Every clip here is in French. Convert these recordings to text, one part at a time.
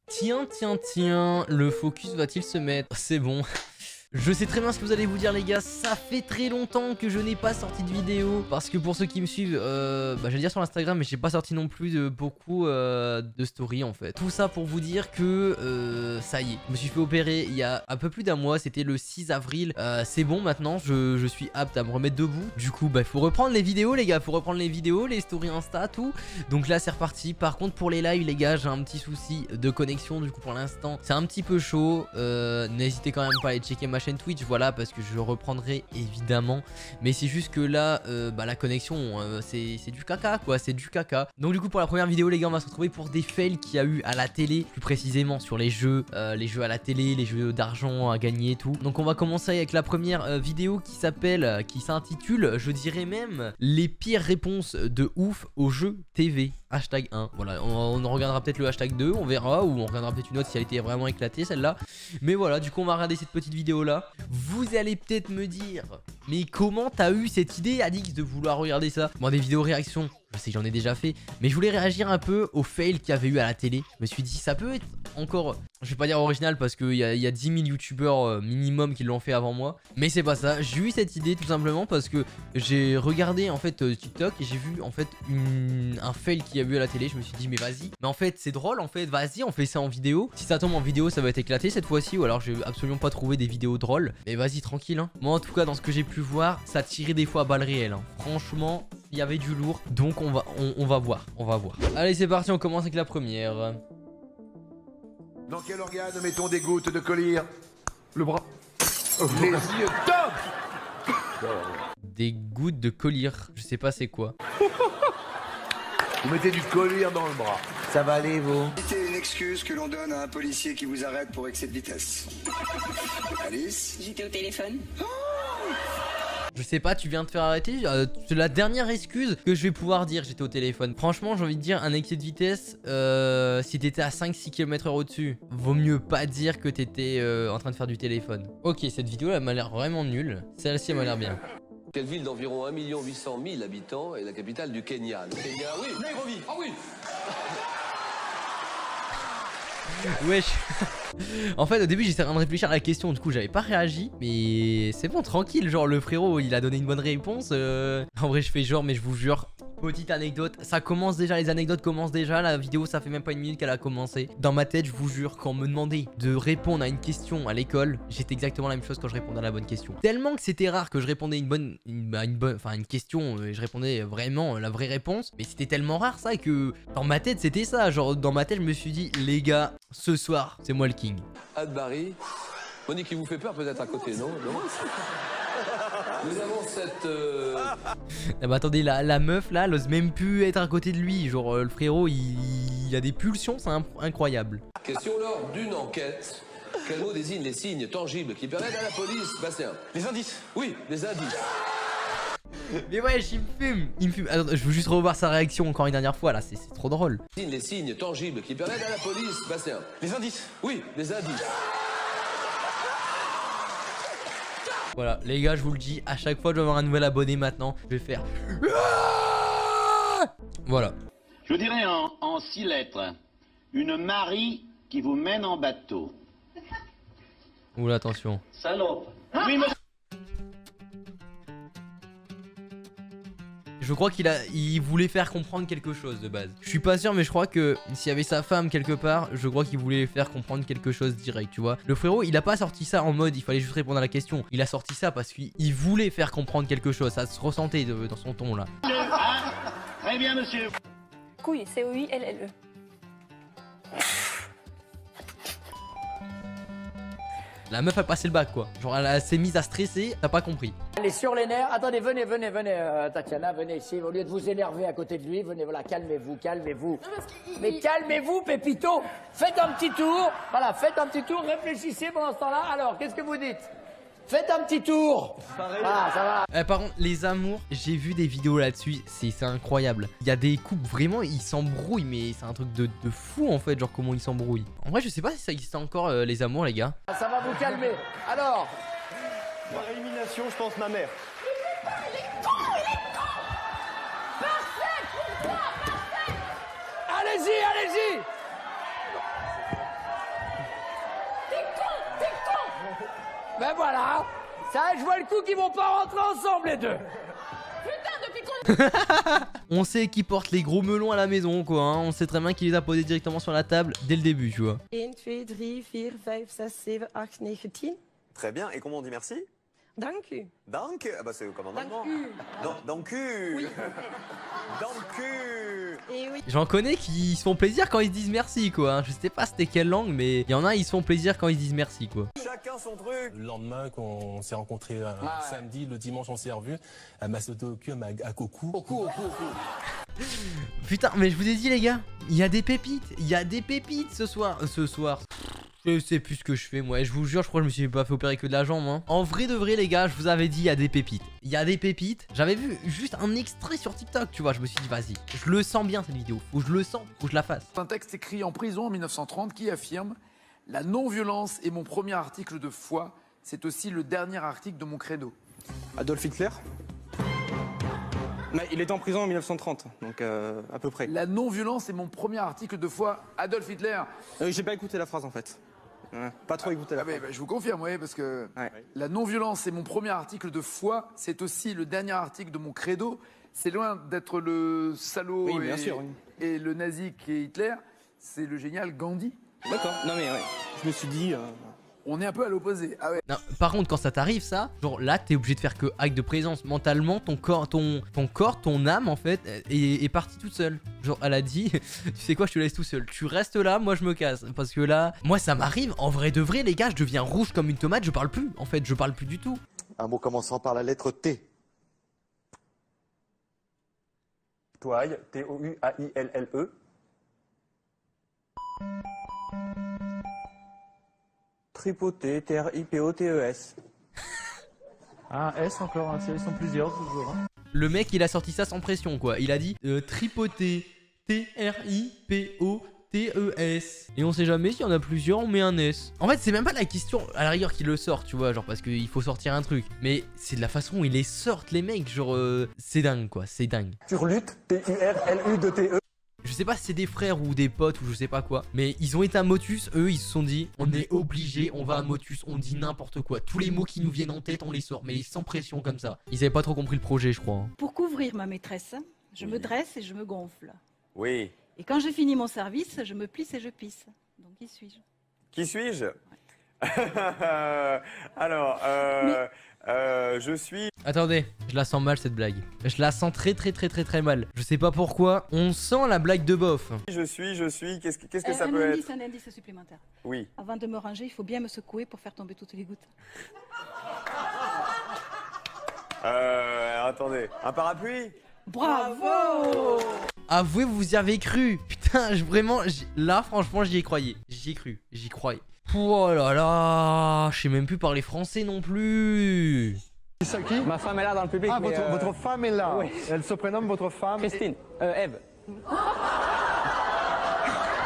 Tiens, le focus va-t-il se mettre? C'est bon. Je sais très bien ce que vous allez vous dire les gars, ça fait très longtemps que je n'ai pas sorti de vidéo. Parce que pour ceux qui me suivent, j'allais dire sur Instagram, mais j'ai pas sorti non plus de beaucoup de stories en fait. Tout ça pour vous dire que ça y est, je me suis fait opérer il y a un peu plus d'un mois, c'était le 6 avril. C'est bon maintenant, je suis apte à me remettre debout. Du coup, il faut reprendre les vidéos les gars, faut reprendre les vidéos, les stories Insta, tout. Donc là c'est reparti. Par contre pour les lives les gars, j'ai un petit souci de connexion. Du coup pour l'instant, c'est un petit peu chaud. N'hésitez quand même pas à aller checker ma chaîne Twitch, voilà, parce que je reprendrai évidemment, mais c'est juste que là la connexion c'est du caca quoi, c'est du caca. Donc du coup pour la première vidéo les gars, on va se retrouver pour des fails qu'il y a eu à la télé, plus précisément sur les jeux à la télé, les jeux d'argent à gagner et tout. Donc on va commencer avec la première vidéo qui s'intitule, je dirais même, les pires réponses de ouf aux jeux TV. Hashtag 1, voilà, on regardera peut-être le hashtag 2, on verra, ou on regardera peut-être une autre si elle était vraiment éclatée celle-là. Mais voilà, du coup on va regarder cette petite vidéo là. Vous allez peut-être me dire, mais comment t'as eu cette idée Adix de vouloir regarder ça? Bon, des vidéos réactions, je sais que j'en ai déjà fait, mais je voulais réagir un peu aux fails qu'il y avait eu à la télé. Je me suis dit ça peut être encore, je vais pas dire original parce qu'il y a 10 000 youtubeurs minimum qui l'ont fait avant moi, mais c'est pas ça. J'ai eu cette idée tout simplement parce que j'ai regardé en fait TikTok et j'ai vu en fait un fail qu'il y a eu à la télé. Je me suis dit mais vas-y, mais en fait c'est drôle en fait, vas-y on fait ça en vidéo. Si ça tombe en vidéo ça va être éclaté cette fois-ci, ou alors j'ai absolument pas trouvé des vidéos drôles, mais vas-y tranquille hein. Moi en tout cas dans ce que j'ai pu voir, ça tirait des fois à balles réelles hein. Franchement il y avait du lourd, donc on va voir, Allez c'est parti, on commence avec la première. Dans quel organe mettons des gouttes de collyre? Le bras. Les yeux. Top. Des gouttes de collyre, je sais pas c'est quoi. Vous mettez du collyre dans le bras. Ça va aller vous? C'est une excuse que l'on donne à un policier qui vous arrête pour excès de vitesse. Alice? J'étais au téléphone. Je sais pas, tu viens de faire arrêter. C'est la dernière excuse que je vais pouvoir dire, j'étais au téléphone. Franchement, j'ai envie de dire, un excès de vitesse, si t'étais à 5-6 km/h au-dessus, vaut mieux pas dire que t'étais en train de faire du téléphone. Ok, cette vidéo, elle m'a l'air vraiment nulle. Celle-ci, elle m'a l'air bien. Quelle ville d'environ 1 800 000 habitants est la capitale du Kenya? Le Kenya, oui, Nairobi, ah oui. Wesh. En fait au début j'étais en train de réfléchir à la question, du coup j'avais pas réagi. Mais c'est bon tranquille, genre le frérot il a donné une bonne réponse. En vrai je fais genre, mais je vous jure, petite anecdote, ça commence déjà, les anecdotes commencent déjà. La vidéo ça fait même pas une minute qu'elle a commencé. Dans ma tête je vous jure, quand on me demandait de répondre à une question à l'école, j'étais exactement la même chose quand je répondais à la bonne question. Tellement que c'était rare que je répondais une question et je répondais vraiment la vraie réponse. Mais c'était tellement rare ça que dans ma tête c'était ça. Genre dans ma tête je me suis dit les gars, ce soir c'est moi le king. Adbari. Monique qui vous fait peur peut-être à côté, non? Nous avons cette... Ah bah attendez, la meuf là, elle ose même plus être à côté de lui. Genre le frérot il a des pulsions, c'est incroyable. Question lors d'une enquête. Quel mot désigne les signes tangibles qui permettent à la police, Bastien? Les indices. Oui, les indices. Mais ouais, il me fume. Attends, je veux juste revoir sa réaction encore une dernière fois là, c'est trop drôle. Les signes tangibles qui permettent à la police, Bastien. Les indices. Oui, les indices. Voilà, les gars, je vous le dis, à chaque fois que je vais avoir un nouvel abonné maintenant, je vais faire... Voilà. Je dirais en 6 lettres, une Marie qui vous mène en bateau. Oula, attention. Salope. Oui, monsieur. Je crois il voulait faire comprendre quelque chose de base. Je suis pas sûr, mais je crois que s'il y avait sa femme quelque part, je crois qu'il voulait faire comprendre quelque chose direct, tu vois. Le frérot, il a pas sorti ça en mode il fallait juste répondre à la question. Il a sorti ça parce qu'il voulait faire comprendre quelque chose. Ça se ressentait dans son ton là. Très bien, monsieur. Couille, C-O-I-L-L-E. La meuf a passé le bac quoi. Genre elle s'est mise à stresser, t'as pas compris. Elle est sur les nerfs. Attendez, venez, Tatiana, venez ici. Au lieu de vous énerver à côté de lui, venez, voilà, calmez-vous. Mais calmez-vous, Pépito. Faites un petit tour. Voilà, faites un petit tour, réfléchissez pendant ce temps-là. Alors, qu'est-ce que vous dites? Faites un petit tour. Ah, ça va. Par contre, les amours, j'ai vu des vidéos là-dessus, c'est incroyable. Il y a des couples, vraiment, ils s'embrouillent, mais c'est un truc de fou en fait, genre comment ils s'embrouillent. En vrai, je sais pas si ça existe encore, les amours, les gars. Ça va vous calmer. Alors. Par élimination, je pense ma mère. Il est con. Parfait. Allez-y. Ben voilà. Ça, je vois le coup qu'ils vont pas rentrer ensemble les deux. On sait qui porte les gros melons à la maison, quoi. Hein. On sait très bien qu'il les a posés directement sur la table dès le début, tu vois. 1, 2, 3, 4, 5, 6, 7, 8, 9, 10. Très bien. Et comment on dit merci? Dank u. Dank? Ah bah c'est comme en allemand. Dank u. Oui. Dank u. Et oui. J'en connais qui se font plaisir quand ils se disent merci, quoi. Hein. Je sais pas c'était quelle langue, mais il y en a, ils se font plaisir quand ils se disent merci, quoi. Chacun son truc. Le lendemain, quand on s'est rencontrés samedi, le dimanche, on s'est revus. Elle m'a sauté au cul, elle m'a à cocu. Putain, mais je vous ai dit, les gars, il y a des pépites. Il y a des pépites ce soir. Ce soir. Je sais plus ce que je fais, moi. Je vous jure, je crois que je me suis pas fait opérer que de la jambe. Hein. En vrai de vrai, les gars, je vous avais dit, il y a des pépites. Il y a des pépites. J'avais vu juste un extrait sur TikTok, tu vois. Je me suis dit, vas-y, je le sens bien cette vidéo. Faut que je le sens, faut que je la fasse. Un texte écrit en prison en 1930 qui affirme « La non-violence est mon premier article de foi. C'est aussi le dernier article de mon credo. » Adolf Hitler? Mais il était en prison en 1930, donc à peu près. La non-violence est mon premier article de foi. Adolf Hitler. J'ai pas écouté la phrase en fait. Pas trop écouté la phrase. Bah, je vous confirme, oui, parce que la non-violence est mon premier article de foi. C'est aussi le dernier article de mon credo. C'est loin d'être le salaud Oui, bien sûr, oui. Et le nazi qui est Hitler. C'est le génial Gandhi. D'accord, non mais ouais. Je me suis dit... On est un peu à l'opposé. Ah ouais. Non, par contre, quand ça t'arrive, ça, genre là, t'es obligé de faire que acte de présence. Mentalement, ton corps, ton âme, en fait, est partie toute seule. Genre, elle a dit, tu sais quoi, je te laisse tout seul. Tu restes là, moi je me casse. Parce que là, moi ça m'arrive, en vrai de vrai, les gars, je deviens rouge comme une tomate, je parle plus. En fait, je parle plus du tout. Un mot commençant par la lettre T. Touaille, T-O-U-A-I-L-L-E. Tripoté, T-R-I-P-O-T-E-S. Ah, S encore, hein, ils sont plusieurs toujours. Hein. Le mec, il a sorti ça sans pression, quoi. Il a dit tripoté, T-R-I-P-O-T-E-S. Et on sait jamais s'il y en a plusieurs, on met un S. En fait, c'est même pas la question, à la rigueur, qu'il le sort, tu vois, genre parce qu'il faut sortir un truc. Mais c'est de la façon où ils les sortent, les mecs, genre, c'est dingue, quoi, c'est dingue. Turlute, T-U-R-L-U-T-E. Je sais pas si c'est des frères ou des potes ou je sais pas quoi, mais ils ont été à Motus, eux ils se sont dit on est obligé, on va à Motus, on dit n'importe quoi. Tous les mots qui nous viennent en tête, on les sort, mais sans pression comme ça. Ils avaient pas trop compris le projet, je crois. Hein. Pour couvrir ma maîtresse, je me dresse et je me gonfle. Oui. Et quand j'ai fini mon service, je me plisse et je pisse. Donc qui suis-je? Qui suis-je? Alors, je suis... Attendez, je la sens mal cette blague. Je la sens très mal. Je sais pas pourquoi, on sent la blague de bof. Je suis, qu'est-ce que ça peut être? Un indice supplémentaire. Oui. Avant de me ranger, il faut bien me secouer pour faire tomber toutes les gouttes. Attendez, un parapluie? Bravo! Avouez, vous y avez cru. Putain, vraiment, là franchement j'y ai croyé. J'y ai cru, j'y croyais. Oh là là, je sais même plus parler français non plus. C'est ça qui? Ma femme est là dans le public. Ah, votre femme est là. Oui. Elle se prénomme votre femme? Christine. Eve.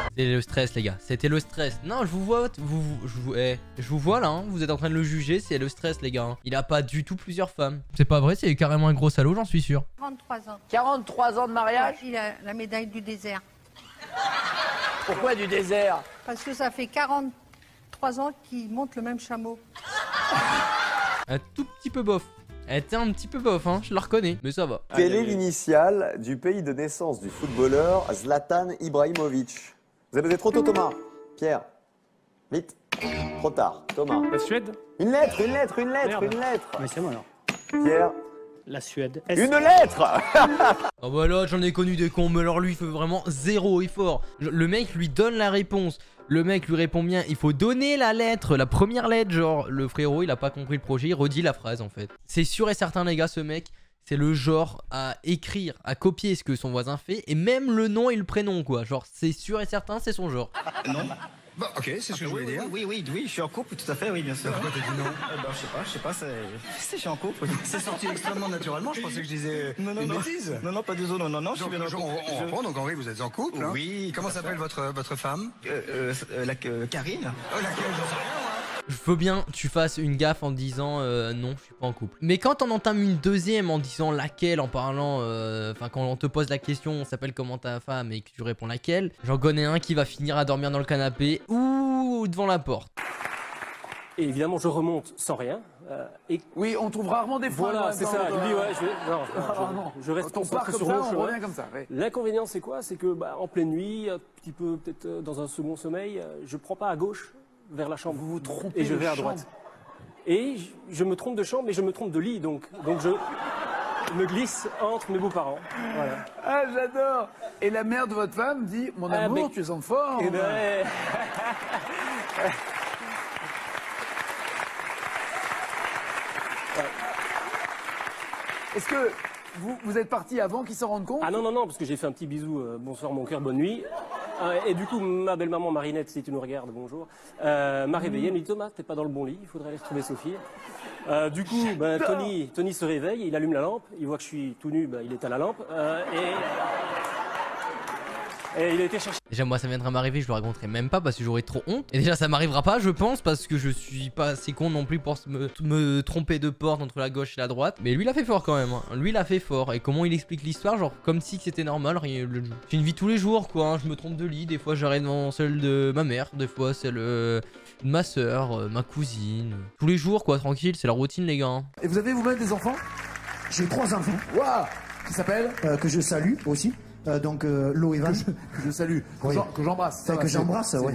C'était le stress, les gars. C'était le stress. Non, je vous vois. Je vous vois là. Hein. Vous êtes en train de le juger. C'est le stress, les gars. Hein. Il a pas du tout plusieurs femmes. C'est pas vrai. C'est carrément un gros salaud, j'en suis sûr. 43 ans. 43 ans de mariage? Il a la médaille du désert. Pourquoi du désert? Parce que ça fait 43 ans qu'il monte le même chameau. Un tout petit peu bof. Elle était un petit peu bof, hein. Je la reconnais. Mais ça va. Quelle est l'initiale du pays de naissance du footballeur Zlatan Ibrahimovic? Vous avez trop tôt, Thomas. Pierre. Vite. Trop tard. Thomas. La Suède? Une lettre. Mais c'est moi alors. Pierre. La Suède. Une lettre. Oh bah là, j'en ai connu des cons, mais alors lui, il fait vraiment zéro effort. Le mec lui donne la réponse. Le mec lui répond bien, il faut donner la lettre, la première lettre. Genre, le frérot, il a pas compris le projet, il redit la phrase en fait. C'est sûr et certain, les gars, ce mec, c'est le genre à écrire, à copier ce que son voisin fait, et même le nom et le prénom, quoi. Genre, c'est sûr et certain, c'est son genre. Non. Bah, ok, c'est ce que je voulais dire. Oui, je suis en couple, tout à fait, oui, bien sûr. Pourquoi t'as dit non? Je sais pas, je suis en couple. C'est sorti extrêmement naturellement, je pensais que je disais une bêtise. Non, pas du tout, non, je suis bien en couple. On reprend, donc Henri, vous êtes en couple, hein? Oui. Comment s'appelle votre femme? Karine. Oh, laquelle, j'en sais rien, moi. Je veux bien tu fasses une gaffe en disant non, je suis pas en couple. Mais quand on entame une deuxième en disant laquelle, en parlant, enfin quand on te pose la question, on s'appelle comment ta femme et que tu réponds laquelle, j'en connais un qui va finir à dormir dans le canapé ou devant la porte. Et évidemment, je remonte sans rien. Et oui, on trouve rarement des fois. Voilà, c'est ça. Il dit, ouais, je reste concentré sur mon chemin. Comme ça. Ouais. L'inconvénient, c'est quoi? C'est que en pleine nuit, un petit peu peut-être dans un second sommeil, je prends pas à gauche vers la chambre. Vous vous trompez et je vais à droite. Et je me trompe de chambre, mais je me trompe de lit. Donc je me glisse entre mes beaux-parents. Voilà. Ah, j'adore. Et la mère de votre femme dit, mon amour, tu es en forme. Est-ce que vous êtes parti avant qu'ils s'en rendent compte? Ah non, parce que j'ai fait un petit bisou, bonsoir mon cœur, bonne nuit. Et du coup, ma belle-maman Marinette, si tu nous regardes, bonjour, m'a réveillé, elle me dit Thomas, t'es pas dans le bon lit, il faudrait aller retrouver Sophie. Du coup, Tony se réveille, il allume la lampe, il voit que je suis tout nu, il éteint la lampe, et il a été chercher. Déjà moi ça viendra m'arriver, je le raconterai même pas parce que j'aurais trop honte. Et déjà ça m'arrivera pas je pense parce que je suis pas assez con non plus pour me tromper de porte entre la gauche et la droite. Mais lui il a fait fort quand même, hein. Lui il a fait fort. Et comment il explique l'histoire, genre comme si c'était normal. C'est une vie tous les jours quoi, hein. Je me trompe de lit, des fois j'arrête devant celle de ma mère, des fois celle de ma soeur, ma cousine. Tous les jours quoi, tranquille, c'est la routine les gars, hein. Et vous avez vous-même des enfants? J'ai 3 enfants. Waouh. Qui s'appellent que je salue aussi. Donc Loevan. Que je salue, oui. Que j'embrasse. Que j'embrasse, oui.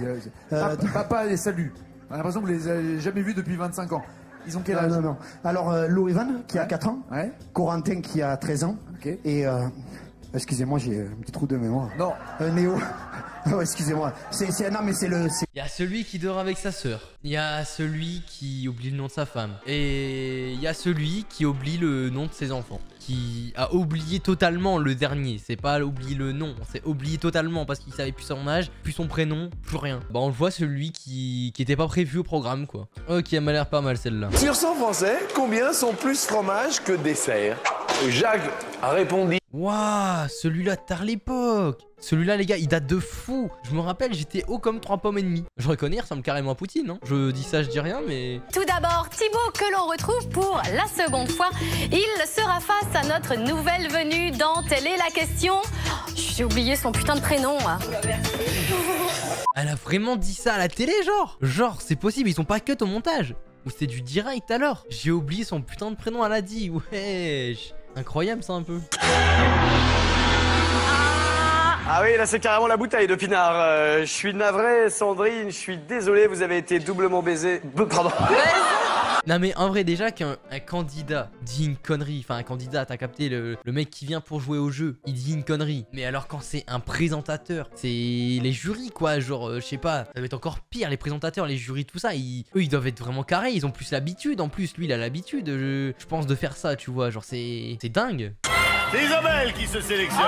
Papa les salue. On a l'impression que vous les avez jamais vus depuis 25 ans. Ils ont quel âge? Non. Alors Loevan qui a 4 ans, Corentin qui a 13 ans, et excusez-moi j'ai un petit trou de mémoire. Non. Néo. Oh, excusez-moi. Non mais c'est le. Il y a celui qui dort avec sa sœur. Il y a celui qui oublie le nom de sa femme. Et il y a celui qui oublie le nom de ses enfants. Qui a oublié totalement le dernier. C'est pas oublier le nom, c'est oublier totalement parce qu'il savait plus son âge, plus son prénom, plus rien. Bah on le voit celui qui était pas prévu au programme quoi. Ok, elle m'a l'air pas mal celle-là. Sur 100 français, combien sont plus fromage que dessert? Jacques a répondu. Waouh, celui-là tard l'époque. Celui-là les gars, il date de fou. Je me rappelle, j'étais haut comme 3 pommes et demie. Je reconnais, il ressemble carrément à Poutine, hein. Je dis ça, je dis rien, mais... Tout d'abord, Thibaut que l'on retrouve pour la seconde fois. Il sera face à notre nouvelle venue dans Telle est la question. J'ai oublié son putain de prénom. Elle a vraiment dit ça à la télé, genre? Genre, c'est possible, ils sont pas cut au montage. Ou c'était du direct alors? J'ai oublié son putain de prénom, elle a dit. Wesh. Incroyable ça un peu. Ah oui, là c'est carrément la bouteille de Pinard. Je suis navré, Sandrine, je suis désolé, vous avez été doublement baisé. Pardon. Non mais en vrai déjà qu'un candidat dit une connerie, enfin un candidat, t'as capté le mec qui vient pour jouer au jeu, il dit une connerie. Mais alors quand c'est un présentateur, c'est les jurys quoi, genre je sais pas, ça va être encore pire, les présentateurs, les jurys, tout ça, eux ils doivent être vraiment carrés, ils ont plus l'habitude, en plus lui il a l'habitude, je pense de faire ça, tu vois, genre c'est dingue. C'est Isabelle qui se sélectionne.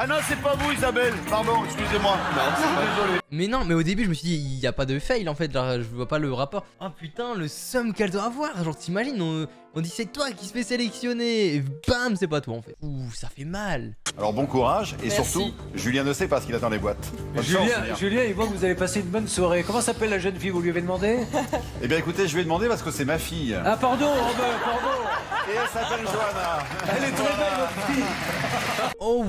Ah non, c'est pas vous Isabelle, pardon, excusez-moi. Désolé. Mais non, mais au début je me suis dit, il y a pas de fail en fait, genre, je vois pas le rapport. Oh putain, le seum qu'elle doit avoir, genre t'imagines, on dit c'est toi qui se fait sélectionner, et bam, c'est pas toi en fait. Ouh, ça fait mal. Alors bon courage, et merci. Surtout, Julien ne sait pas ce qu'il a dans les boîtes. Julien, il voit que vous avez passé une bonne soirée. Comment s'appelle la jeune fille, vous lui avez demandé? Eh bien écoutez, je vais demander parce que c'est ma fille. Ah pardon, pardon. Et elle s'appelle Johanna. Elle est très belle votre fille. Oh.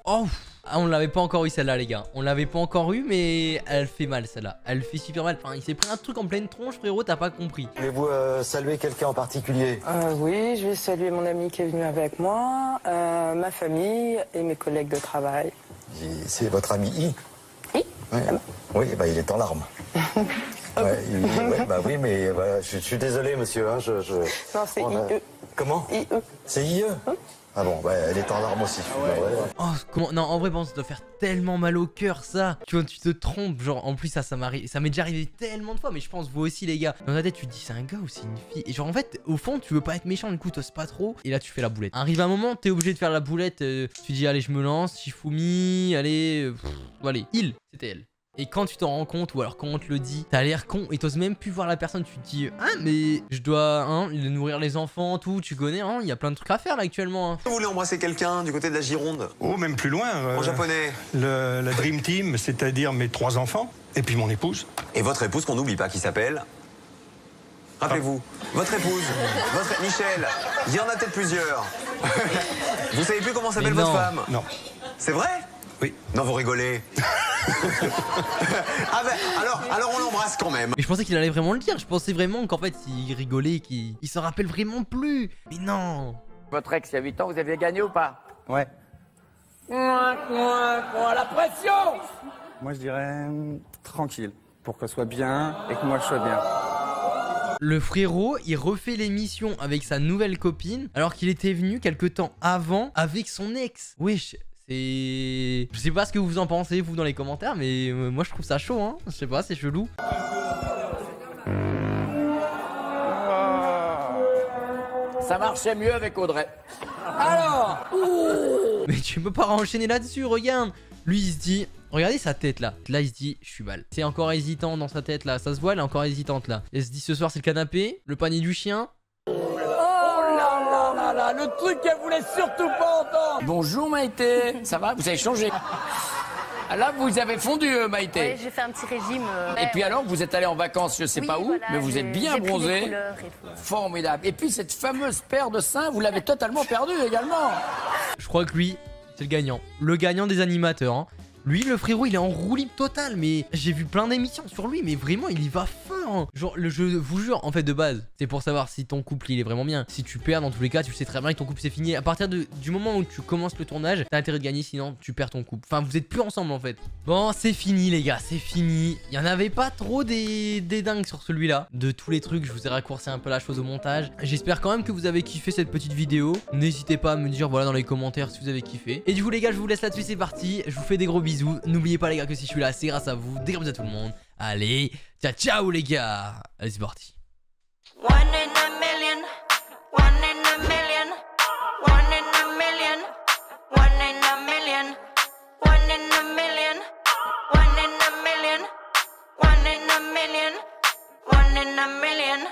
Ah, on l'avait pas encore eu celle-là les gars. On l'avait pas encore eu mais elle fait mal celle-là. Elle fait super mal. Enfin il s'est pris un truc en pleine tronche frérot, t'as pas compris. Voulez-vous saluer quelqu'un en particulier? Oui, je vais saluer mon ami qui est venu avec moi, ma famille et mes collègues de travail. C'est votre ami I? Oui. Oui, bah, il est en larmes. Oui, mais voilà, je suis désolé monsieur. Hein, Non, c'est IE. Comment? IE. C'est IE? Ah bon, elle est en larmes aussi. Oh, comment... Non, en vrai, bon, ça doit faire tellement mal au cœur, ça. Tu vois, tu te trompes, genre, en plus, ça m'est déjà arrivé tellement de fois, mais je pense, vous aussi, les gars. Dans ta tête, tu te dis, c'est un gars ou c'est une fille? Et genre, en fait, au fond, tu veux pas être méchant, du coup, t'oses pas trop. Et là, tu fais la boulette. Arrive un moment, t'es obligé de faire la boulette. Tu dis, allez, je me lance, Shifumi, allez. Allez, c'était elle. Et quand tu t'en rends compte, ou alors quand on te le dit, t'as l'air con et t'oses même plus voir la personne, tu te dis ah mais je dois nourrir les enfants, tout, tu connais, il y a plein de trucs à faire là actuellement. Vous voulez embrasser quelqu'un du côté de la Gironde? Oh, même plus loin. En japonais? La Dream Team, c'est-à-dire mes 3 enfants, et puis mon épouse. Et votre épouse qu'on n'oublie pas, qui s'appelle? Rappelez-vous, votre épouse, Michel, il y en a peut-être plusieurs. Vous savez plus comment s'appelle votre femme? Non. C'est vrai? Oui. Non, vous rigolez. Ah ben, alors on l'embrasse quand même. Mais je pensais qu'il allait vraiment le dire. Je pensais vraiment qu'en fait, il rigolait, qu'il s'en rappelle vraiment plus. Mais non. Votre ex, il y a 8 ans, vous aviez gagné ou pas? Ouais. La pression! Moi, je dirais tranquille, pour qu'elle soit bien et que moi, je sois bien. Le frérot, il refait l'émission avec sa nouvelle copine, alors qu'il était venu quelque temps avant avec son ex. Wesh, c'est... Je sais pas ce que vous en pensez, vous, dans les commentaires, mais moi, je trouve ça chaud, hein. Je sais pas, c'est chelou. Ça marchait mieux avec Audrey. Alors Mais tu peux pas enchaîner là-dessus, regarde. Lui, il se dit... Regardez sa tête là. Là, il se dit, je suis mal. C'est encore hésitant dans sa tête là. Ça se voit, elle est encore hésitante là. Elle se dit, ce soir, c'est le canapé, le panier du chien. Oh là là là là, le truc qu'elle voulait surtout pas entendre. Bonjour Maïté, ça va? Vous avez changé. Là, vous avez fondu, Maïté. Oui, j'ai fait un petit régime. Et puis alors, vous êtes allé en vacances, je sais pas où, voilà, mais vous êtes bien bronzé. Formidable. Et puis cette fameuse paire de seins, vous l'avez totalement perdue également. Je crois que lui, c'est le gagnant. Le gagnant des animateurs, hein. Lui, le frérot, il est en roue libre totale, mais j'ai vu plein d'émissions sur lui, mais vraiment, il y va fort. Hein. Genre, je vous jure, en fait, de base, c'est pour savoir si ton couple, il est vraiment bien. Si tu perds, dans tous les cas, tu sais très bien que ton couple, c'est fini. À partir du moment où tu commences le tournage, t'as intérêt de gagner, sinon tu perds ton couple. Enfin, vous êtes plus ensemble, en fait. Bon, c'est fini, les gars, c'est fini. Il y en avait pas trop des dingues sur celui-là. De tous les trucs, je vous ai raccourci un peu la chose au montage. J'espère quand même que vous avez kiffé cette petite vidéo. N'hésitez pas à me dire, voilà, dans les commentaires si vous avez kiffé. Et du coup, les gars, je vous laisse là-dessus, c'est parti. Je vous fais des gros bisous. N'oubliez pas les gars que si je suis là c'est grâce à vous. Des gros bisous à tout le monde. Allez, ciao ciao les gars. Allez c'est parti. One in a million, one in a million, one in a million, one in a million, one in a million, one in a million, one in a million, one in a million.